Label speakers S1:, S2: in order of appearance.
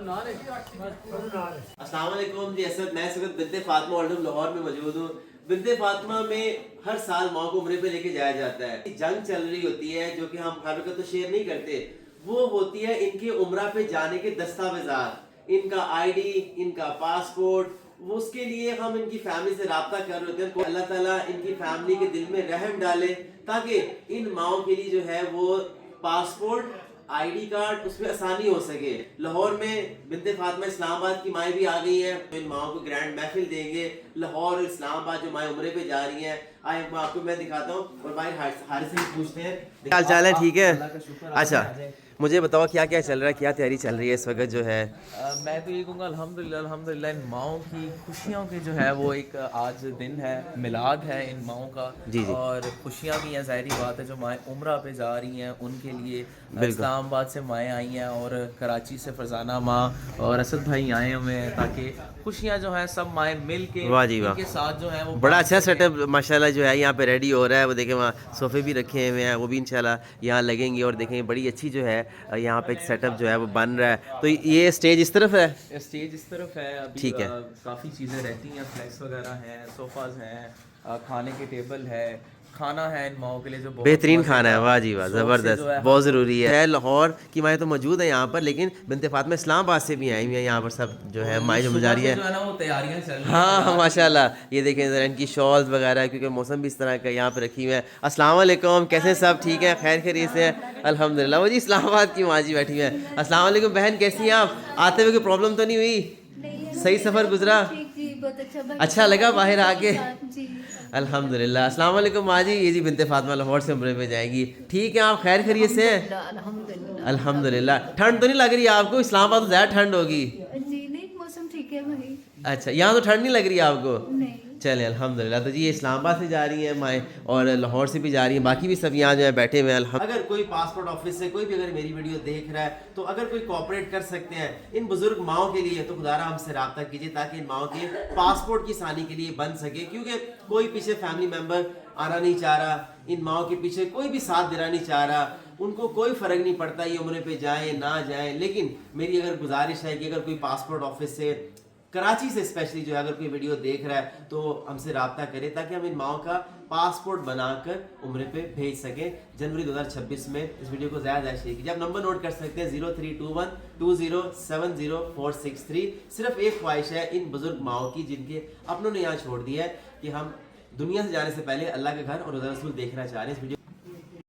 S1: अस्सलाम वालेकुम जी। असद मैं इस वक्त बिन्ते फातिमा ओल्ड लाहौर में मौजूद हूँ। बिन्ते फातिमा में हर साल माँ को उम्रे पे लेके जाया जाता है। जंग चल रही होती है जो कि हम हर वक्त तो शेयर नहीं करते, वो होती है इनके उम्रा पे जाने के दस्तावेजात, इनका आईडी, इनका पासपोर्ट। वो उसके लिए हम इनकी फैमिली से राब्ता कर रहे होते हैं। अल्लाह ताला इनकी फैमिली के दिल में रहम डाले ताकि इन माओ के लिए जो है वो पासपोर्ट, आईडी कार्ड, उसमें आसानी हो सके। लाहौर में बिन्ते फातिमा इस्लामाबाद की माएँ भी आ गई हैं, तो इन माओं को ग्रैंड महफिल देंगे। लाहौर और इस्लामाबाद जो माएँ उम्रे पे जा रही हैं, आए आपको मैं दिखाता हूँ। और भाई हारिस से भी पूछते हैं क्या हाल चाल है। ठीक है, अच्छा मुझे बताओ क्या क्या चल रहा है, क्या तैयारी चल रही है इस वक्त जो है।
S2: मैं तो ये कहूँगा अल्हम्दुलिल्लाह इन माओं की खुशियों के जो है वो एक आज दिन है, मिलाद है इन माओं का।
S1: जी।
S2: और खुशियाँ भी हैं, ज़ाहिरी बात है जो माएँ उम्रा पे जा रही हैं उनके लिए। इस्लामाबाद से माएँ आई हैं और कराची से फरजाना माँ और असद भाई आए हुए हैं ताकि खुशियाँ जो हैं सब माएँ मिल के इनके साथ जो है वो
S1: बड़ा अच्छा सेटअप माशाल्लाह जो है यहाँ पे रेडी हो रहा है। वो देखें वहाँ सोफ़े भी रखे हुए हैं, वो भी इंशाल्लाह यहाँ लगेंगे। और देखेंगे बड़ी अच्छी जो है यहाँ पे एक सेटअप जो है वो बन रहा है। तो ये स्टेज इस तरफ है,
S2: स्टेज इस तरफ है अभी।
S1: ठीक है,
S2: काफ़ी चीज़ें रहती हैं, फ्लैक्स वगैरह हैं, सोफ़ाज हैं, खाने के टेबल है, खाना है इन माओं के लिए जो
S1: बेहतरीन खाना है। वाह जी वाह, ज़बरदस्त, बहुत ज़रूरी है। लाहौर की माएँ तो मौजूद है यहाँ पर, लेकिन बिन्ते फातिमा इस्लामाबाद से भी आई हुई हैं यहाँ पर। सब जो है माएँ जो जा रही है
S2: वो तैयारियां चल रही हैं।
S1: हाँ माशाल्लाह। ये देखें ज़रा इनकी शॉल्स वगैरह, क्योंकि मौसम भी इस तरह का यहाँ पे रखी हुई है। अस्सलाम वालेकुम, कैसे हैं सब? ठीक है, खैर खैरियत से हैं? अल्हम्दुलिल्लाह। वो जी इस्लामाबाद की माँ जी बैठी हुई हैं। अस्सलाम वालेकुम बहन, कैसी हैं आप? आते हुए कोई प्रॉब्लम तो नहीं हुई? सही सफ़र गुजरा? अच्छा लगा बाहर आके? अल्हम्दुलिल्लाह। अस्सलाम वालेकुम माँ जी। ये जी बिन्ते फातिमा लाहौर से उम्रे पे जाएंगी। ठीक है, आप खैर खैरियत से हैं? अल्हम्दुलिल्लाह। ठंड तो नहीं लग रही है आपको? इस्लामाबाद तो ज़्यादा ठंड होगी।
S3: जी नहीं, मौसम ठीक है भाई।
S1: अच्छा, यहाँ तो ठंड नहीं लग रही है आपको?
S3: नहीं।
S1: चले अल्हम्दुलिल्लाह। तो जी ये इस्लामाबाद से जा रही हैं माएँ और लाहौर से भी जा रही हैं, बाकी भी सब यहाँ जो है बैठे हुए हैं। अगर कोई पासपोर्ट ऑफिस से कोई भी अगर मेरी वीडियो देख रहा है तो अगर कोई कोऑपरेट कर सकते हैं इन बुजुर्ग माओं के लिए, तो खुदारा हमसे रब्ता कीजिए ताकि इन माओं के पासपोर्ट की आसानी के लिए बन सके। क्योंकि कोई पीछे फैमिली मेम्बर आना नहीं चाह रहा, इन माओं के पीछे कोई भी साथ देना नहीं चाह रहा, उनको कोई फ़र्क नहीं पड़ता ये उम्रे पे जाएँ ना जाएँ। लेकिन मेरी अगर गुजारिश है कि अगर कोई पासपोर्ट ऑफिस से, कराची से स्पेशली जो है अगर कोई वीडियो देख रहा है तो हमसे रब्ता करें ताकि हम इन माओं का पासपोर्ट बनाकर उम्रे पे भेज सकें जनवरी 2026 में। इस वीडियो को ज़्यादा शेयर कीजिए। आप नंबर नोट कर सकते हैं 0321207046 सिर्फ एक ख्वाहिश है इन बुजुर्ग माओं की जिनके अपनों ने यहाँ छोड़ दिया है कि हम दुनिया से जाने से पहले अल्लाह के घर और रसूल देखना चाह रहे हैं। इस वीडियो